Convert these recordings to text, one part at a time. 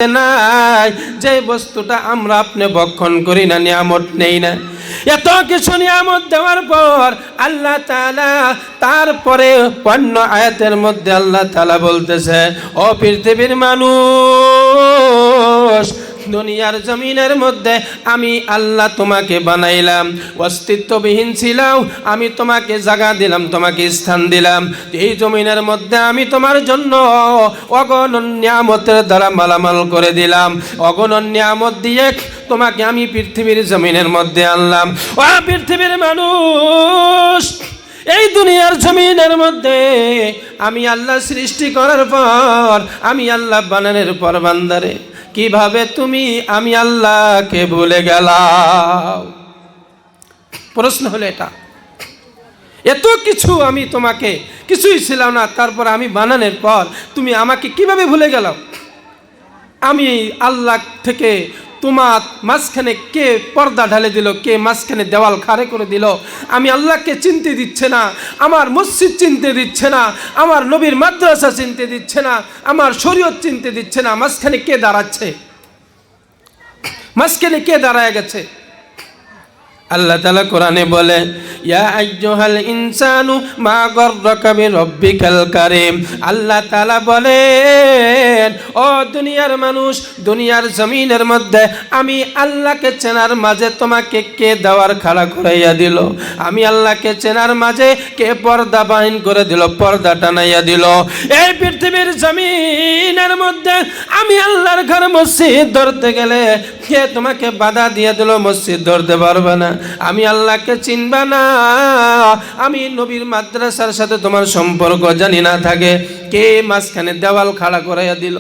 নাই যে বস্তুটা আমরা আপনি ভক্ষণ করি না, নিয়ামত নেই না। এত কিছু নিয়ামত দেওয়ার পর আল্লাহ তাআলা তারপরে অন্য আয়াতের মধ্যে আল্লাহ তাআলা বলতেছে, ও পৃথিবীর মানুষ, দুনিয়ার জমিনের মধ্যে আমি আল্লাহ তোমাকে বানাইলাম, অস্তিত্ববিহীন ছিলাও, আমি তোমাকে জায়গা দিলাম, তোমাকে স্থান দিলাম। এই জমিনের মধ্যে আমি তোমার জন্য অগণন নিয়ামতের দ্বারা মালামাল করে দিলাম। অগণন নিয়ামত দিয়ে তোমাকে আমি পৃথিবীর জমিনের মধ্যে আনলাম। ও পৃথিবীর মানুষ, এই দুনিয়ার জমিনের মধ্যে আমি আল্লাহ সৃষ্টি করার পর, আমি আল্লাহ বানানোর পর বান্দারে কিভাবে তুমি আমি আল্লাহকে ভুলে গেলাও? প্রশ্ন হলো এটা। এত কিছু আমি তোমাকে, কিছুই ছিল না, তারপর আমি বানানোর পর তুমি আমাকে কিভাবে ভুলে গেলাও? আমি আল্লাহ থেকে তোমার মাঝখানে কে পর্দা ঢালে দিল, কে মাঝখানে দেওয়াল খাড়ে করে দিল? আমি আল্লাহকে চিনতে দিচ্ছে না, আমার মসজিদ চিনতে দিচ্ছে না, আমার নবীর মাদ্রাসা চিনতে দিচ্ছে না, আমার শরীয়ত চিনতে দিচ্ছে না। মাঝখানে কে দাঁড়াচ্ছে? মাঝখানে কে দাঁড়ায় গেছে? আল্লাহ তাআলা কোরআনে বলে, ইয়া আইয়ুহাল ইনসানু মা গররাকা বিরব্বিকাল কারীম। আল্লাহ তাআলা বলেন, ও দুনিয়ার মানুষ, দুনিয়ার জমিনের মধ্যে আমি আল্লাহকে চেনার মাঝে তোমাকে কে দেওয়ার খাড়া করাইয়া দিল? আমি আল্লাহকে চেনার মাঝে কে পর্দা বাহিন করে দিল, পর্দা টানাইয়া দিল? এই পৃথিবীর জমিনের মধ্যে আমি আল্লাহর ঘর মসজিদ ধরতে গেলে কে তোমাকে বাধা দিয়ে দিল, মসজিদ ধরতে পারবে না? আমি আল্লাহকে চিনবা না, আমি নবীর মাদ্রাসার সাথে তোমার সম্পর্ক জানি না থাকে, কে মাঝখানে দেওয়াল খাড়া করাইয়া দিল?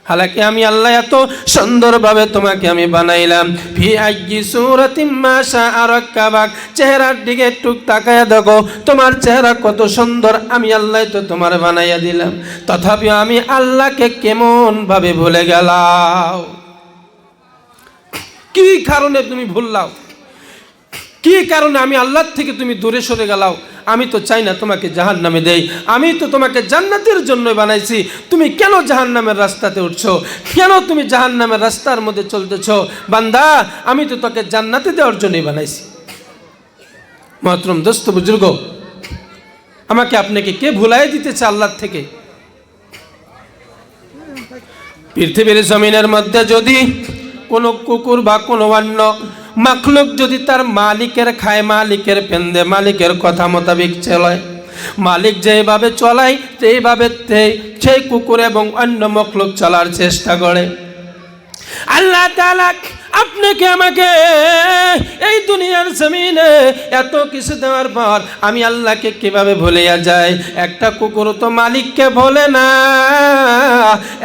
হালাকি আমি আল্লাহ এত সুন্দরভাবে তোমাকে আমি বানাইলাম। ফি আইয়ি সূরাতিম মা শাআ রাক্কাবাক। চেহারার দিকে একটু তাকায়া দেখো, তোমার চেহারা কত সুন্দর, আমি আল্লাহ তো তোমার বানাইয়া দিলাম, তথাপি আমি আল্লাহকে কেমন ভাবে ভুলে গেলাও? কি কারণে তুমি ভুললাও? কি কারণে আমি আল্লাহ থেকে তুমি দূরে সরে গেলাও? আমি তো চাই না তোমাকে জাহান্নামে দেই, আমি তো তোমাকে জান্নাতের জন্য বানাইছি। তুমি কেন জাহান্নামের রাস্তাতে উঠছো? কেন তুমি জাহান্নামের রাস্তার মধ্যে চলতেছো? বান্দা, আমি তো তোকে জান্নাতে দেওয়ার জন্যই বানাইছি। মহতরম দোস্ত বুজুর্গ, আমাকে আপনাকে কে ভুলাই দিতেছে আল্লাহ থেকে? পৃথিবীর জমিনের মধ্যে যদি কোনো কুকুর বা কোনো অন্য মাখলুক যদি তার মালিকের খায়, মালিকের পেন্দে, মালিকের কথা মোতাবেক চলায়, মালিক যেভাবে চলায় সেইভাবে সেই কুকুর এবং অন্য মাখলুক চলার চেষ্টা করে। আল্লাহ তাআলা আপনাকে আমাকে এই দুনিয়ার জমিনে এত কিছু দেওয়ার পর আমি আল্লাহকে কিভাবে ভুলিয়া যায়? একটা কুকুর তো মালিককে ভোলে না,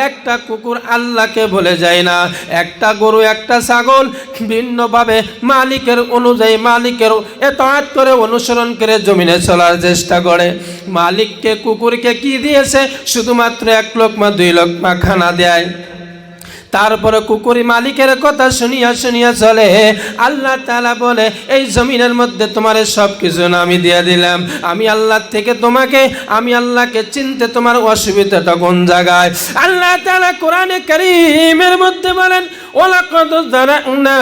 একটা কুকুর আল্লাহকে ভুলে যায় না। একটা গরু, একটা ছাগল ভিন্নভাবে মালিকের অনুযায়ী, মালিকের এতাআত করে, অনুসরণ করে জমিনে চলার চেষ্টা করে। মালিককে, কুকুরকে কি দিয়েছে? শুধুমাত্র 1 লোকমা 2 লোকমা খানা দেয়। তারপরে কুকুরি মালিকের কথা শুনিয়া শুনিয়া চলে। আল্লাহ তাআলা বলে, এই জমিনের মধ্যে তোমার সব কিছু আমি দিয়ে দিলাম। আমি আল্লাহ থেকে তোমাকে, আমি আল্লাহকে চিনতে তোমার অসুবিধাটা কোন জায়গায়? আল্লাহ তাআলা কোরআনে কারীমের মধ্যে বলেন, ওয়ালাকাদ যারানা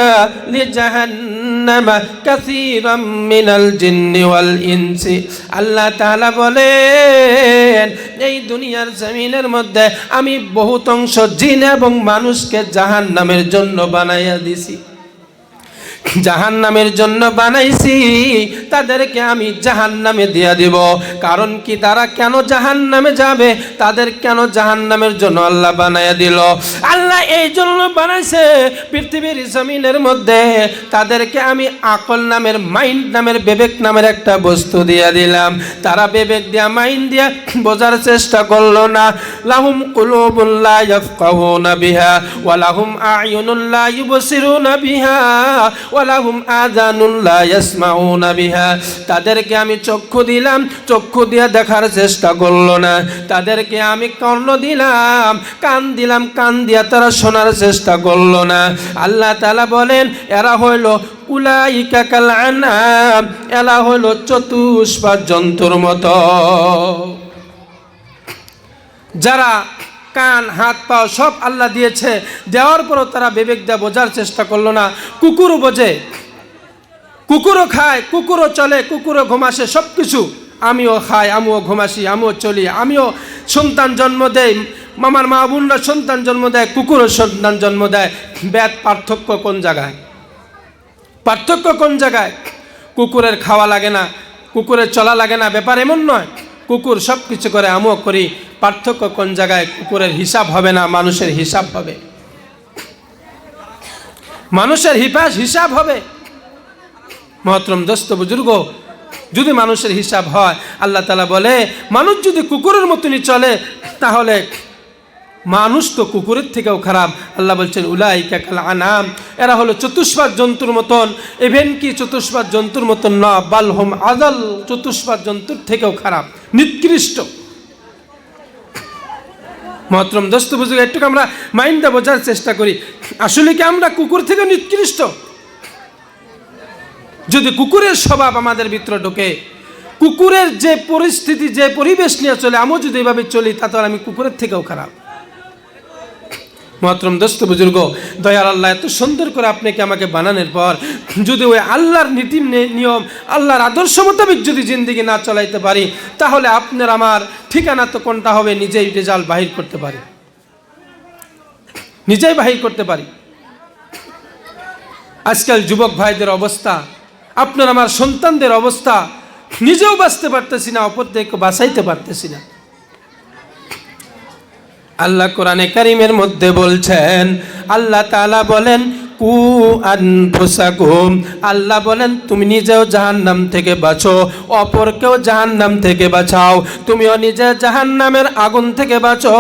লিজাহান্নামা কাসীরাম মিনাল জিন্নি ওয়াল ইনসি। আল্লাহ তাআলা বলেন, এই দুনিয়ার জমিনের মধ্যে আমি বহুত অংশ জিন এবং মানুষকে জাহান্নামের জন্য বানাইয়া দিছি। জাহান্নামের জন্য বানাইছি, তাদেরকে আমি জাহান্নামে দিয়া দিব। কারণ কি? তারা কেন জাহান্নামে যাবে? তাদের কেন জাহান্নামের জন্য আল্লাহ বানাইয়া দিল? আল্লাহ এই জন্য বানাইছে, পৃথিবীর জমিনের মধ্যে তাদেরকে আমি আকল নামের, মাইন্ড নামের, বিবেক নামের একটা বস্তু দিয়া দিলাম। তারা বিবেক দিয়া, মাইন্ড দিয়া বোঝার চেষ্টা করলো না। লাহুম কুলুবুন লা ইয়াফকাহুনা বিহা ওয়া লাহুম আ'য়ুনুন লা ইউবসিরুনা বিহা ওয়ালাহুম আযানুন লা ইয়াসমাউনা বিহা। তাদেরকে আমি চক্ষু দিলাম, চক্ষু দিয়ে দেখার চেষ্টা করলো না। তাদেরকে আমি কর্ণ দিলাম, কান দিলাম, কান দিয়ে তারা শোনার চেষ্টা করলো না। আল্লাহ তাআলা বলেন, এরা হইল উলাইকা কাল আনআম, এরা হইল চতুষ্পাদ জন্তুর মতো। যারা কান হাত পা সব আল্লাহ দিয়েছে, দেওয়ার পরও তারা বিবেক দিয়ে বোঝার চেষ্টা করলো না। কুকুরও বোঝে, কুকুরও খায়, কুকুরও চলে, কুকুরও ঘুমাসে, সব কিছু। আমিও খাই, আমিও ঘুমাসি, আমিও চলি, আমিও সন্তান জন্ম দেই, আমার মা বোনরা সন্তান জন্ম দেয়, কুকুরও সন্তান জন্ম দেয়। ব্যাট পার্থক্য কোন জায়গায়? পার্থক্য কোন জায়গায়? কুকুরের খাওয়া লাগে না, কুকুরের চলা লাগে না, ব্যাপার এমন নয়। কুকুর সব কিছু করে, আমিও করি। পার্থক্য কোন জায়গায়? কুকুরের হিসাব হবে না, মানুষের হিসাব হবে। মানুষের হিসাব হবে। মহতরম দোস্ত বুজুর্গ, যদি মানুষের হিসাব হয়, আল্লাহ তাআলা বলে মানুষ যদি কুকুরের মতনই চলে তাহলে মানুষ তো কুকুরের থেকেও খারাপ। আল্লাহ বলছেন উলাইকা কাল আনাম, এরা হলো চতুষ্পাদ জন্তুর মতন। ইভেন কি চতুষ্পাদ জন্তুর মতন না, বালহুম আযাল, চতুষ্পাদ জন্তুর থেকেও খারাপ, নিকৃষ্ট। মহতরম দোস্ত বুজুর্গ, একটু আমরা মাইন্ডটা বোঝার চেষ্টা করি। আসলে কি আমরা কুকুর থেকে নিকৃষ্ট? যদি কুকুরের স্বভাব আমাদের ভিতরে ঢোকে, কুকুরের যে পরিস্থিতি, যে পরিবেশ নিয়ে চলে, আমিও যদি এভাবে চলি, তাহলে আমি কুকুরের থেকেও খারাপ। মহতরম দোস্ত বুজুর্গ, দয়ার আল্লাহ এত সুন্দর করে আপনাকে আমাকে বানানোর পর যদি ওই আল্লাহর নীতি নিয়ম, আল্লাহর আদর্শ মোতাবেক যদি জিন্দিগি না চলাইতে পারি, তাহলে আপনার আমার ঠিকানা তো কোনটা হবে? নিজেই রেজাল্ট বাহির করতে পারি, নিজেই বাহির করতে পারি। আজকাল যুবক ভাইদের অবস্থা, আপনার আমার সন্তানদের অবস্থা, নিজেও বাঁচতে পারতেছি না, অপরদেরকে বাঁচাইতে পারতেছি না। আল্লাহ কোরআনে কারিমের মধ্যে বলছেন, আল্লাহ তাআলা বলেন কু আনফুসাকুম, আল্লাহ বলেন তুমি নিজেও জাহান্নাম থেকে বাঁচো, অপরকেও জাহান্নাম থেকে বাঁচাও। তুমিও নিজে জাহান্নামের আগুন থেকে বাঁচো,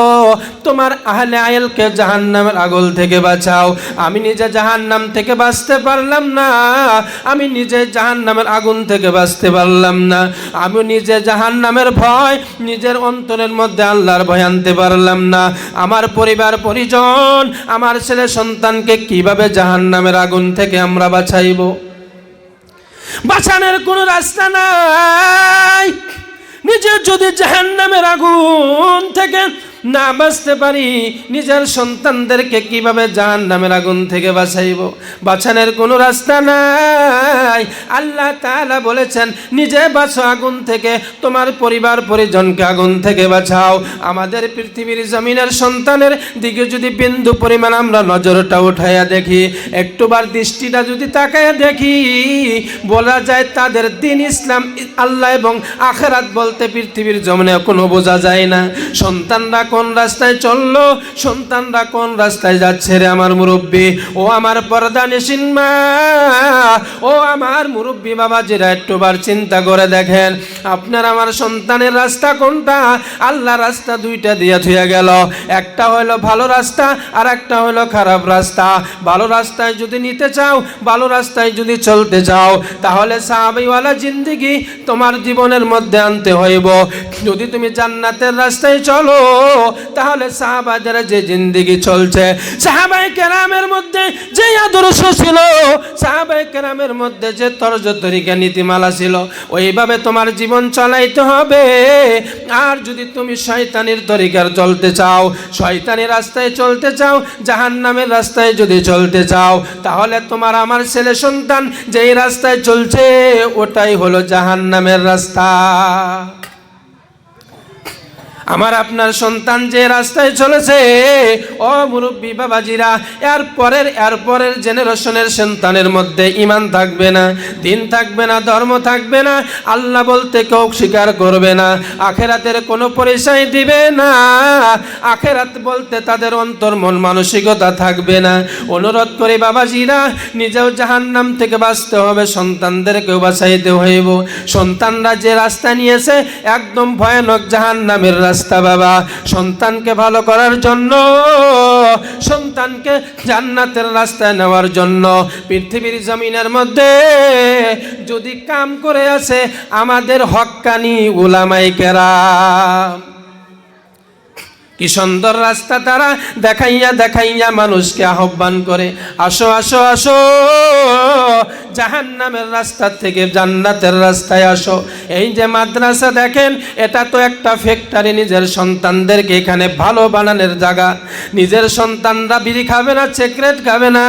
তোমার আহলে আয়ালকে জাহান্নামের আগুন থেকে বাঁচাও। আমি নিজে জাহান্নাম থেকে বাঁচতে পারলাম না, আমি নিজে জাহান্নামের আগুন থেকে বাঁচতে পারলাম না, আমি নিজে জাহান্নামের ভয় নিজের অন্তরের মধ্যে আল্লাহর ভয় আনতে পারলাম না। আমার পরিবার পরিজন, আমার ছেলে সন্তানকে কিভাবে জাহান্নামের আগুন থেকে আমরা বাঁচাইব? বাঁচানোর কোনো রাস্তা নাই। নিজে যদি জাহান্নামের আগুন থেকে না বাঁচতে পারি, নিজের সন্তানদেরকে কিভাবে জাহান্নামের আগুন থেকে বাঁচাইব? বাঁচানোর কোনো রাস্তা নাই। আল্লাহ তাআলা বলেছেন নিজে বাঁচো আগুন থেকে, তোমার পরিবার পরিজনকে আগুন থেকে বাঁচাও। আমাদের পৃথিবীর জমিনের সন্তানের দিকে যদি বিন্দু পরিমাণ আমরা নজরটা উঠাইয়া দেখি, একটুবার দৃষ্টিটা যদি তাকাইয়া দেখি, বলা যায় তাদের দিন ইসলাম, আল্লাহ এবং আখিরাত বলতে পৃথিবীর জমিনে কোনো বোঝা যায় না। সন্তানরা কোন রাস্তায় চললো, সন্তানরা কোন রাস্তায় যাচ্ছে রে আমার মুরব্বী, ও আমার পর্দানিশীন মা, ও আমার মুরব্বী বাবাজিরা, একটুবার চিন্তা করে দেখেন আপনার আমার সন্তানের রাস্তা কোনটা? আল্লাহ রাস্তা দুইটা দিয়ে থুয়ে গেল, একটা হলো ভালো রাস্তা আর একটা হলো খারাপ রাস্তা। ভালো রাস্তায় যদি নিতে চাও, ভালো রাস্তায় যদি চলতে চাও, তাহলে সাহাবীওয়ালা জিন্দেগি তোমার জীবনের মধ্যে আনতে হইব। যদি তুমি জান্নাতের রাস্তায় চলো, তাহলে সাহাবাদের যে জিন্দেগি চলছে, সাহাবায়ে কেরামের মধ্যে যে আদর্শ ছিল, সাহাবায়ে কেরামের মধ্যে যে তরজ তরিকা নীতিমালা ছিল, ওইভাবে তোমার জীবন চালাইতে হবে। আর যদি তুমি শয়তানের তরিকার চলতে চাও, শয়তানি রাস্তায় চলতে চাও, জাহান্নামের রাস্তায় যদি চলতে চাও, তাহলে তোমার আমার ছেলে সন্তান যেই রাস্তায় চলছে, ওটাই হলো জাহান্নামের রাস্তা। আমার আপনার সন্তান যে রাস্তায় চলেছে, ও মুরব্বী বাবাজিরা, এর পরের জেনারেশনের সন্তানের মধ্যে ঈমান থাকবে না, দিন থাকবে না, ধর্ম থাকবে না, আল্লাহ বলতে কেউ স্বীকার করবে না, আখিরাতের কোনো পরিচয় দিবে না, আখিরাত বলতে তাদের অন্তর মন মানসিকতা থাকবে না। অনুরোধ করি বাবাজিরা, নিজেও জাহান্নাম থেকে বাঁচতে হবে, সন্তানদেরকেও বাঁচাইতে হইব। সন্তানরা যে রাস্তা নিয়েছে একদম ভয়ানক জাহান্নামের রাস্তা বাবা। সন্তানকে ভালো করার জন্য, সন্তানকে জান্নাতের রাস্তায় নেওয়ার জন্য পৃথিবীর জমিনের মধ্যে যদি কাম করে আছে আমাদের হক্কানি উলামায়ে কেরাম, কি সুন্দর রাস্তা তারা দেখাইয়া দেখাইয়া মানুষকে আহ্বান করে, আসো আসো আসো, জাহান্নামের রাস্তা থেকে জান্নাতের রাস্তায় আসো। এই যে মাদ্রাসা দেখেন, এটা তো একটা ফ্যাক্টরি। নিজের সন্তানদেরকে এখানে ভালো বানানোর জায়গা। নিজের সন্তানরা বিড়ি খাবে না, সিগারেট খাবে না,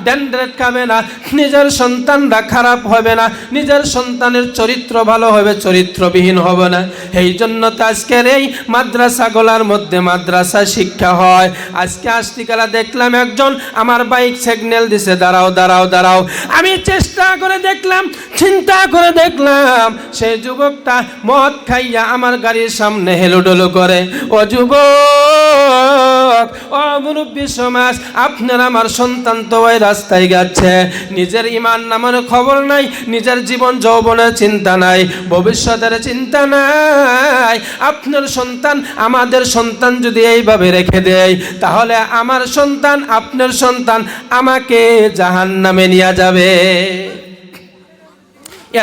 ড্যান্ড্রেট খাবে না, নিজের সন্তানরা খারাপ হবে না, নিজের সন্তানের চরিত্র ভালো হবে, চরিত্রবিহীন হবে না। এই জন্য তো আজকের এই মাদ্রাসাগুলোর মধ্যে মাদ্রাসা শিক্ষা হয়। আজকে আসতিকালা দেখলাম একজন আমার বাইক সিগন্যাল দিছে, দাঁড়াও দাঁড়াও দাঁড়াও। আমি চেষ্টা করে দেখলাম, চিন্তা করে দেখলাম, সেই যুবকটা মদ খাইয়া আমার গাড়ির সামনে হেলোডোলো করে। ও যুবক, ও মুরব্বী সমাজ, আপনার আমার সন্তান তো ওই রাস্তায় যাচ্ছে, নিজের ঈমান নামের খবর নাই, নিজের জীবন যৌবনের চিন্তা নাই, ভবিষ্যতের চিন্তা নাই। আপনার সন্তান, আমাদের সন্তান যদি এইভাবে রেখে দেয়, তাহলে আমার সন্তান, আপনার সন্তান আমাকে জাহান্নামে নিয়ে যাবে।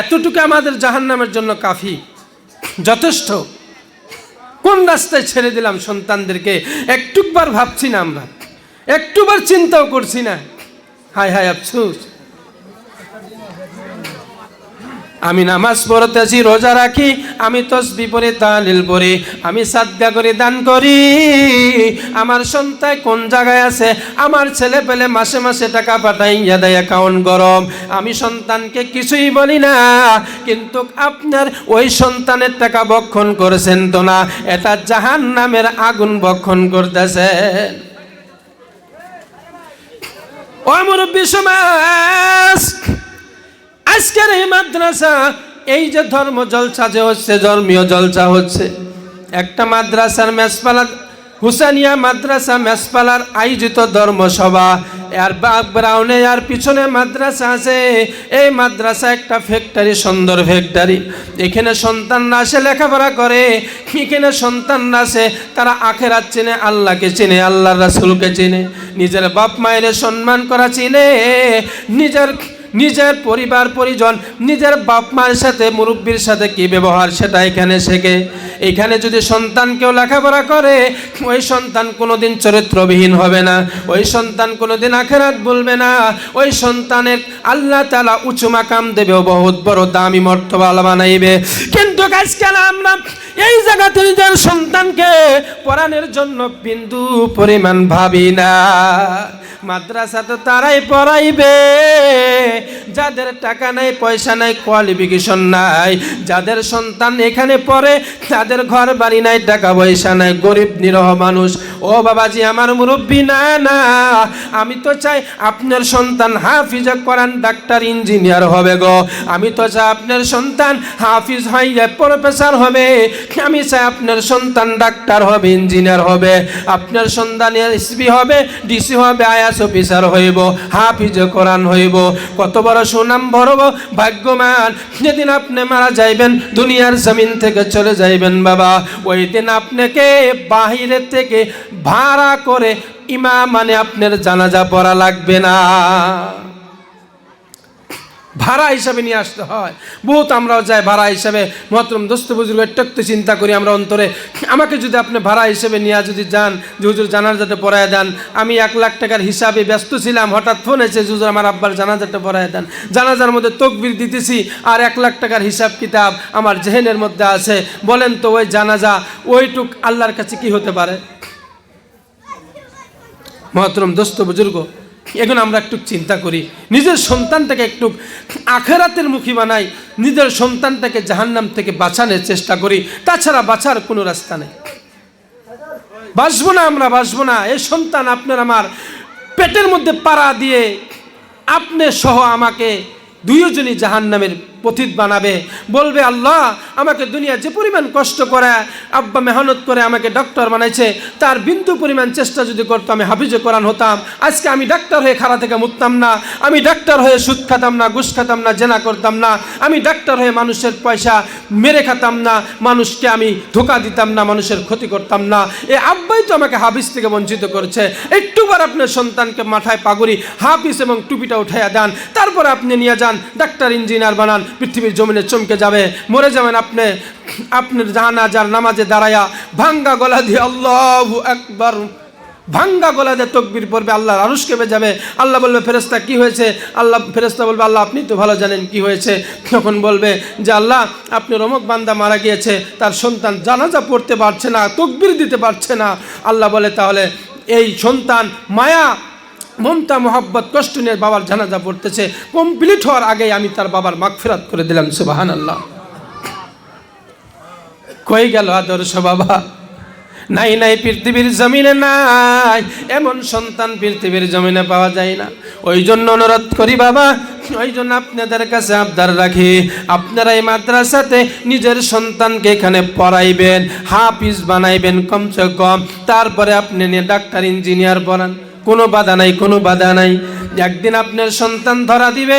এতটুকু আমাদের জাহান্নামের জন্য কাফি, যথেষ্ট। কোন রাস্তায় ছেড়ে দিলাম সন্তানদেরকে, একটুবার ভাবছি না আমরা, একটুবার চিন্তাও করছি না। হায় হায় আফসোস। আমি নামাজ পড়তেছি, রোজা রাখি, আমি তসবিহ পড়ি, তাহলিল পড়ি, আমি সাদকা করি, দান করি, আমার সন্তান কোন জায়গায় আছে, আমার ছেলে পেলে মাসে মাসে টাকা পাঠাইয়া দেয়, অ্যাকাউন্ট গরম, আমি সন্তানকে কিছুই বলি না। কিন্তু আপনার ওই সন্তানের টাকা ভক্ষণ করেছেন তো না, এটা জাহান্নামের আগুন ভক্ষণ করতেছেন। ও মুরব্বী সমাজ, আজকের এই মাদ্রাসা, এই যে ধর্ম জলসা যে হচ্ছে, ধর্মীয় জলসা হচ্ছে, একটা মাদ্রাসার মেসপালা, হুসানিয়া মাদ্রাসা মেসপালার আয়োজিত ধর্মসভা, আর ব্যাকগ্রাউন্ডে আর পিছনে মাদ্রাসা আছে। এই মাদ্রাসা একটা ফ্যাক্টরি, সুন্দর ফ্যাক্টরি। এখানে সন্তানরা আসে লেখাপড়া করে, এখানে সন্তানরা আসে তারা আখেরাত চিনে, আল্লাহকে চিনে, আল্লাহর রাসূলকে চিনে, নিজের বাপ মায়ের সম্মান করা চিনে, নিজের পরিবার পরিজন, নিজের বাপ মায়ের সাথে, মুরব্বীর সাথে কি ব্যবহার সেটা এখানে শেখে। এখানে যদি সন্তান কেউ লেখাপড়া করে, ওই সন্তান কোনোদিন চরিত্রবিহীন হবে না, ওই সন্তান কোনোদিন আখেরাত বলবে না, ওই সন্তানের আল্লাহ তাআলা উঁচু মাকাম দেবে, বহুত বড় দামি মর্তবা বানাইবে। কিন্তু আজকাল আমরা এই জায়গাতে নিজের সন্তানকে পড়ানোর জন্য বিন্দু পরিমাণ ভাবি না। মাদ্রাসা তো তারাই পড়াইবে যাদের টাকা নাই, পয়সা নাই, কোয়ালিফিকেশন নাই, যাদের সন্তান এখানে পড়ে তাদের ঘর বাড়ি নাই, টাকা পয়সা নাই, গরিব নিরহ মানুষ। ও বাবাজি, আমার মুরব্বী, না না, আমি তো চাই আপনার সন্তান হাফিজ কোরআন, ডাক্তার, ইঞ্জিনিয়ার হবে গো। আমি তো চাই আপনার সন্তান হাফিজ হয়ে প্রফেসর হবে, আমি চাই আপনার সন্তান ডাক্তার হবে, ইঞ্জিনিয়ার হবে, আপনার সন্তান এসপি হবে, ডিসি হবে, আইএএস অফিসার হইব, হাফিজ কোরআন হইব। কত বড় সুনাম, বড় ভাগ্যবান। যেদিন আপনি মারা যাইবেন, দুনিয়ার জমিন থেকে চলে যাইবেন বাবা, ওই দিন আপনাকে বাহিরের থেকে ভাড়া করে ইমাম মানে আপনার জানাজা পড়া লাগবে না, ভাড়া হিসাবে নিয়ে আসতে হয়। বহুত আমরাও যাই ভাড়া হিসাবে। মহতরম দোস্ত বুজুর্গ, একটু চিন্তা করি আমরা অন্তরে, আমাকে যদি আপনি ভাড়া হিসেবে নিয়ে যদি যান যে হুজুর জানাজাটা পড়ায় দেন, আমি 1 লাখ টাকার হিসাবে ব্যস্ত ছিলাম, হঠাৎ ফোন এসে হুজুর আমার আব্বার জানাজাটা পড়ায় দেন, জানাজার মধ্যে তকবির দিতেছি আর 1 লাখ টাকার হিসাব কিতাব আমার জেহেনের মধ্যে আছে, বলেন তো ওই জানাজা ওইটুক আল্লাহর কাছে কি হতে পারে? মহতরম দোস্ত বুজুর্গ, এখন আমরা একটু চিন্তা করি, নিজের সন্তানটাকে একটু আখেরাতের মুখী বানাই, নিজের সন্তানটাকে জাহান্নাম থেকে বাঁচানোর চেষ্টা করি, তাছাড়া বাঁচার কোনো রাস্তা নেই। বাঁচবো না, আমরা বাঁচবো না। এই সন্তান আপনার আমার পেটের মধ্যে পাড়া দিয়ে আপনি সহ আমাকে দুইজনই জাহান্নামের পথিক বানাবে। বলবে আল্লাহ আমাকে দুনিয়া যে পরিমাণ কষ্ট করে, আব্বা মেহনত করে আমাকে ডক্টর বানাইছে, তার বিন্দু পরিমাণ চেষ্টা যদি করতো আমি হাফিজে কোরআন হতাম, আজকে আমি ডাক্তার হয়ে খাড়া থেকে মুততাম না, আমি ডাক্তার হয়ে সুদ খাতাম না, ঘুষ খাতাম না, জেনা করতাম না, আমি ডাক্তার হয়ে মানুষের পয়সা মেরে খাতাম না, মানুষকে আমি ধোঁকা দিতাম না, মানুষের ক্ষতি করতাম না। এই আব্বাই তো আমাকে হাফিজ থেকে বঞ্চিত করেছে। একটুবার আপনার সন্তানকে মাথায় পাগড়ি, হাফিজ এবং টুপিটা উঠাইয়া দেন, তারপরে আপনি নিয়ে যান ডাক্তার, ইঞ্জিনিয়ার বানান, পৃথিবীর জমিনে চমকে যাবে, মরে যাবেন আপনি। আপনার জানাজার নামাজে দাঁড়ায়া ভাঙ্গা গলা দিয়ে আল্লাহু আকবার ভাঙ্গা গলাতে তাকবীর পড়বে, আল্লাহর আরশ কেঁপে যাবে। আল্লাহ বলবে ফেরেশতা কি হয়েছে? ফেরেশতা বলবে আল্লাহ আপনি তো ভালো জানেন কি হয়েছে। তখন বলবে যে আল্লাহ আপনি অমুক বান্দা মারা গিয়েছে, তার সন্তান জানাজা পড়তে পারছে না, তাকবীর দিতে পারছে না। আল্লাহ বলে তাহলে এই সন্তান মায়া মমতা মোহাব্বত কষ্ট নিয়ে বাবার জানাজা পড়তেছে, কমপ্লিট হওয়ার আগেই আমি তার বাবার মাগফিরাত করে দিলাম। সুবহানাল্লাহ। কই গেল আদর্শ বাবা? নাই নাই, পৃথিবীর জমিনে নাই, এমন সন্তান পৃথিবীর জমিনে পাওয়া যায় না। ওই জন্য অনুরোধ করি বাবা, ওই জন্য আপনাদের কাছে আবদার রাখি, আপনারা এই মাদ্রাসাতে নিজের সন্তানকে এখানে পড়াইবেন, হাফিজ বানাইবেন কমসে কম, তারপরে আপনি নিয়ে ডাক্তার ইঞ্জিনিয়ার পড়ান, কোনো বাধা নাই, কোনো বাধা নাই। একদিন আপনার সন্তান ধরা দিবে।